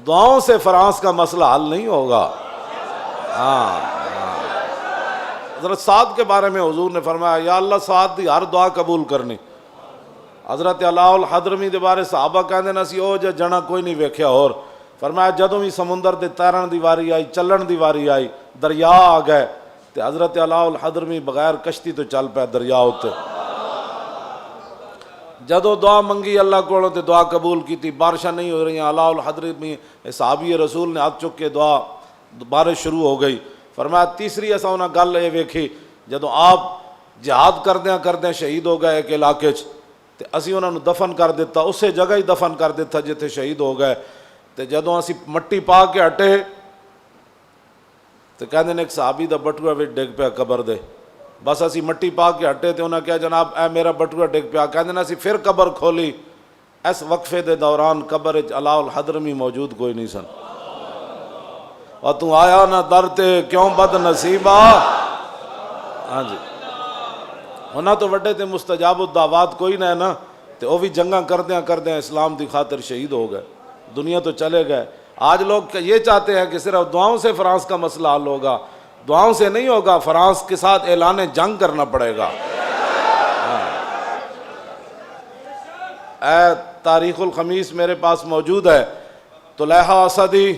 دعاؤں سے فرانس کا مسئلہ حل نہیں ہوگا۔ ہاں، حضرت سعد کے بارے میں حضور نے فرمایا یا اللہ سعد دی ہر دعا قبول کرنی۔ حضرت علاء الحضرمی دے بارے صحابہ کہندے نا سی او جنا کوئی نہیں ویکھیا، اور فرمایا جدوں بھی سمندر دے تیرن دی واری آئی، چلن دی واری آئی، دریا آ گئے تے حضرت علاء الحضرمی بغیر کشتی تو چل پیا دریا اتے۔ جدوں دعا منگی اللہ کولوں تے دعا قبول کیتی، بارشاں نہیں ہو رہی، علاء الحضرمی صحابی رسول نے ہاتھ چک کے دعا، بارش شروع ہو گئی۔ فرمایا تیسری اساں انہاں گل یہ ویکھی جدوں آپ جہاد کردیاں شہید ہو گئے ایک علاقے چ، تے اسی انہاں نوں دفن کر دیتا، اسے جگہ ہی دفن کر دیتا جتھے شہید ہو گئے۔ تے جدوں اسی مٹی پا کے ہٹے تے کہندے نے ایک صحابی دا بٹوا وچ ڈگ پیا قبر دے، بس اسی مٹی پا کے ہٹے تے انہاں کہا جناب اے میرا بٹوا ڈگ پیا، کہندے نے اسی پھر قبر کھولی، اس وقفے دے دوران قبر وچ علاء الحضرمی موجود کوئی نہیں سن۔ اور تو آیا نہ در تے کیوں بد نصیبا۔ ہاں جی، انہاں تو وڈے تے مستجاب الدعوات کوئی نہ ہے نا، تے وہ بھی جنگاں کردیاں اسلام دی خاطر شہید ہو گئے، دنیا تو چلے گئے۔ آج لوگ یہ چاہتے ہیں کہ صرف دعاؤں سے فرانس کا مسئلہ حل ہوگا، دعاؤں سے نہیں ہوگا، فرانس کے ساتھ اعلان جنگ کرنا پڑے گا۔ اے تاریخ الخمیس میرے پاس موجود ہے، طلحہ اسدی،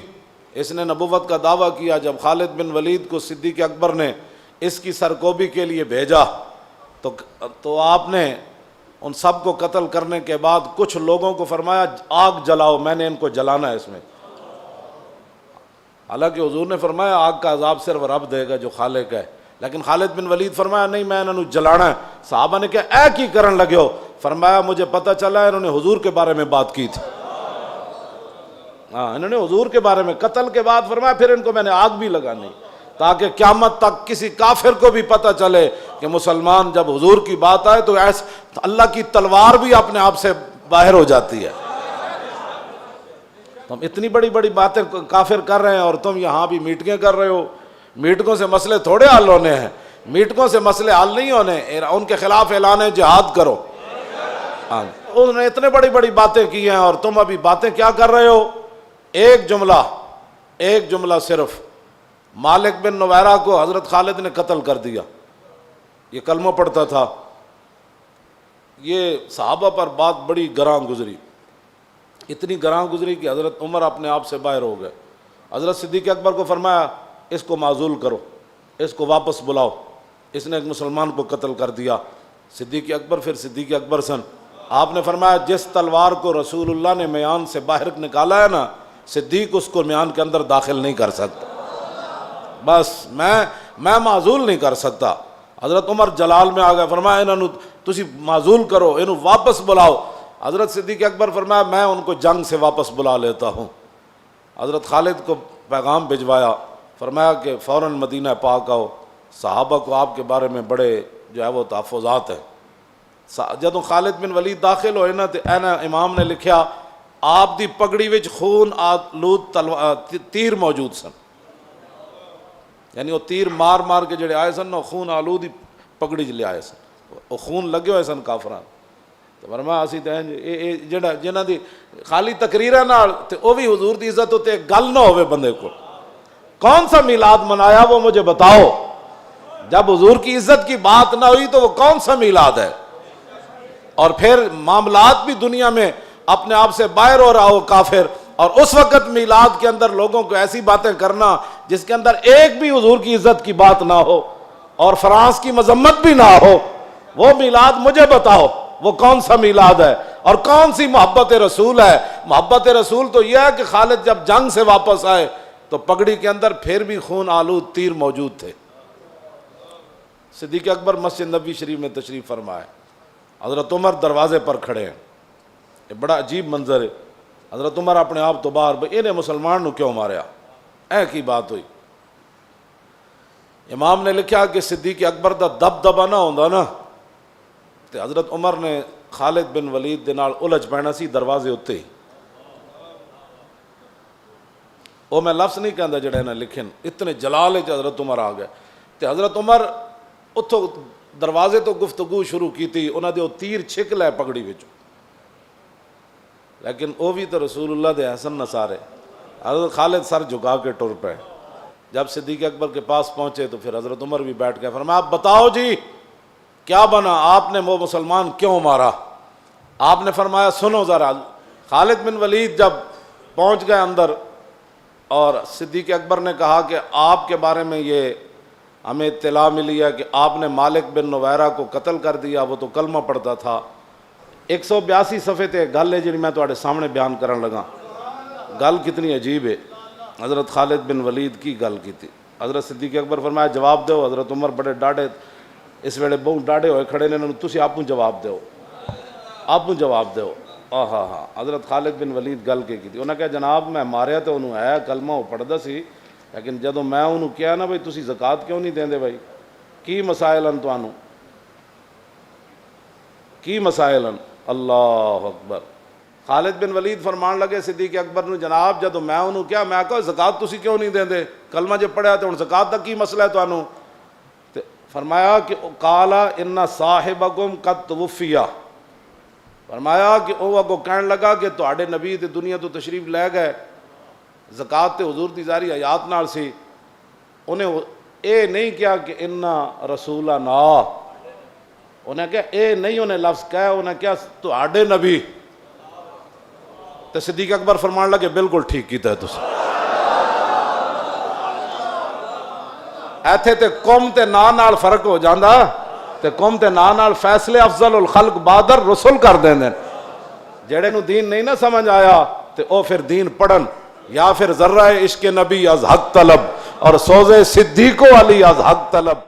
اس نے نبوت کا دعویٰ کیا جب خالد بن ولید کو صدیق اکبر نے اس کی سرکوبی کے لیے بھیجا تو آپ نے ان سب کو قتل کرنے کے بعد کچھ لوگوں کو فرمایا آگ جلاؤ، میں نے ان کو جلانا ہے اس میں۔ حالانکہ حضور نے فرمایا آگ کا عذاب صرف رب دے گا جو خالق ہے، لیکن خالد بن ولید فرمایا نہیں میں انہوں نے جلانا ہے۔ صحابہ نے کہا اے کی کرن لگے ہو؟ فرمایا مجھے پتہ چلا انہوں نے حضور کے بارے میں بات کی تھی۔ انہوں نے حضور کے بارے میں، قتل کے بعد فرمایا پھر ان کو میں نے آگ بھی لگانی تاکہ قیامت تک کسی کافر کو بھی پتہ چلے کہ مسلمان جب حضور کی بات آئے تو ایسے اللہ کی تلوار بھی اپنے آپ سے باہر ہو جاتی ہے۔ تم اتنی بڑی بڑی باتیں کافر کر رہے ہیں اور تم یہاں بھی میٹنگیں کر رہے ہو۔ میٹنگوں سے مسئلے تھوڑے حل ہونے ہیں، میٹنگوں سے مسئلے حل نہیں ہونے، ان کے خلاف اعلان جہاد کرو۔ انہوں نے اتنے بڑی بڑی باتیں کی ہیں اور تم ابھی باتیں کیا کر رہے ہو؟ ایک جملہ صرف، مالک بن نویرہ کو حضرت خالد نے قتل کر دیا، یہ کلمہ پڑھتا تھا، یہ صحابہ پر بات بڑی گراں گزری، اتنی گراں گزری کہ حضرت عمر اپنے آپ سے باہر ہو گئے۔ حضرت صدیق اکبر کو فرمایا اس کو معزول کرو، اس کو واپس بلاؤ، اس نے ایک مسلمان کو قتل کر دیا۔ صدیق اکبر پھر صدیق اکبر سن، آپ نے فرمایا جس تلوار کو رسول اللہ نے میان سے باہر نکالا ہے نا، صدیق اس کو میان کے اندر داخل نہیں کر سکتا، بس میں معزول نہیں کر سکتا۔ حضرت عمر جلال میں آ گئے، فرمایا انہوں تسی معزول کرو، انہوں واپس بلاؤ۔ حضرت صدیق اکبر فرمایا میں ان کو جنگ سے واپس بلا لیتا ہوں۔ حضرت خالد کو پیغام بھجوایا، فرمایا کہ فوراً مدینہ پاک آؤ، صحابہ کو آپ کے بارے میں بڑے جو ہے وہ تحفظات ہیں۔ جدوں خالد بن ولید داخل ہوئے نا تے امام نے لکھیا آپ دی پگڑی وچ خون آلود تیر موجود سن، یعنی وہ تیر مار مار کے جڑے آئے سن خون آلود ہی پگڑی لے آئے سن، وہ خون لگے ہوئے سن کافران۔ تو فرمایا اسی تے جڑا جنہاں دی خالی تقریراں نال تے او بھی حضور دی عزت تے گل نہ ہوے بندے کو، کون سا میلاد منایا وہ مجھے بتاؤ؟ جب حضور کی عزت کی بات نہ ہوئی تو وہ کون سا میلاد ہے؟ اور پھر معاملات بھی دنیا میں اپنے آپ سے باہر ہو رہا ہو کافر، اور اس وقت میلاد کے اندر لوگوں کو ایسی باتیں کرنا جس کے اندر ایک بھی حضور کی عزت کی بات نہ ہو اور فرانس کی مذمت بھی نہ ہو، وہ میلاد مجھے بتاؤ وہ کون سا میلاد ہے اور کون سی محبت رسول ہے؟ محبت رسول تو یہ ہے کہ خالد جب جنگ سے واپس آئے تو پگڑی کے اندر پھر بھی خون آلود تیر موجود تھے۔ صدیق اکبر مسجد نبوی شریف میں تشریف فرمائے، حضرت عمر دروازے پر کھڑے ہیں، یہ بڑا عجیب منظر ہے۔ حضرت عمر اپنے آپ تو باہر بھئی انہیں مسلمان نو کیوں ماریا، اے کی بات ہوئی؟ امام نے لکھا کہ صدیق اکبر دا دبدبا نہ ہوندا نا تے حضرت عمر نے خالد بن ولید دے نال الجھ پینا سی دروازے اتے ہی۔ وہ میں لفظ نہیں کہندا جڑے نے لکھن، اتنے جلال وچ حضرت عمر آ گئے تے حضرت عمر اتھوں دروازے تو گفتگو شروع کی تھی، انہاں دے او تیر چھک لے پگڑی وچ، لیکن وہ بھی تو رسول اللہ دے حسن نصارے، حضرت خالد سر جھکا کے ٹر پے. جب صدیق اکبر کے پاس پہنچے تو پھر حضرت عمر بھی بیٹھ گئے. فرمایا آپ بتاؤ جی کیا بنا, آپ نے وہ مسلمان کیوں مارا؟ آپ نے فرمایا سنو ذرا. خالد بن ولید جب پہنچ گئے اندر اور صدیق اکبر نے کہا کہ آپ کے بارے میں یہ ہمیں اطلاع ملی ہے کہ آپ نے مالک بن نویرہ کو قتل کر دیا, وہ تو کلمہ پڑھتا تھا. 182 صفحے تے گل ہے جی میں تواڈے سامنے بیان کرن لگا. گل کتنی عجیب ہے. حضرت خالد بن ولید کی گل کی تھی. حضرت صدیق اکبر فرمایا جواب دو. حضرت عمر بڑے ڈاڈے اس ویلے بہت ڈاڈے ہوئے کھڑے نے, تسی آپ جواب دو, آپ جواب دو. ہاں ہاں حضرت خالد بن ولید گل کی تھی. انہوں نے کہا جناب میں ماریا تو انہوں ہے کلمہ وہ پڑھدا سی, لیکن جدو میں انہوں کیا نا بھائی تسی زکوٰۃ کیوں نہیں دیندے بھائی, کی مسائل ہیں تانوں, کی مسائل ہیں. اللہ اکبر. خالد بن ولید فرمان لگے صدیق اکبر نے جناب جدو میں انہوں کیا میں کہا زکوٰۃ تسی کیوں نہیں دیندے, کلمہ جے پڑھیا تو ہن زکوٰۃ دا کی مسئلہ ہے تانوں؟ فرمایا کہ قالا ان صاحبکم قد توفی, فرمایا کہ وہ اگو کہن لگا کہ تواڈے نبی تے دنیا تو تشریف لے گئے, زکوٰۃ تے حضور دی ظاہری حیات نال سی. انہیں اے نہیں کیا کہ انا رسولنا, انہیں کہا اے نہیں انہیں لفظ کہا, انہیں کیا تواڈے نبی. تے صدیق اکبر فرمان لگے بالکل ٹھیک کیتا ہے تسی. ایتھے تے قوم تے نا نال فرق ہو جاندا, تے قوم تے نا نال فیصلے افضل الخلق بادر رسول کر دیندے. جڑے نو دین نہیں نہ سمجھ آیا تے او پھر دین پڑھن, یا پھر ذرہ عشق نبی از حق طلب اور سوزے صدیق علی از حق طلب.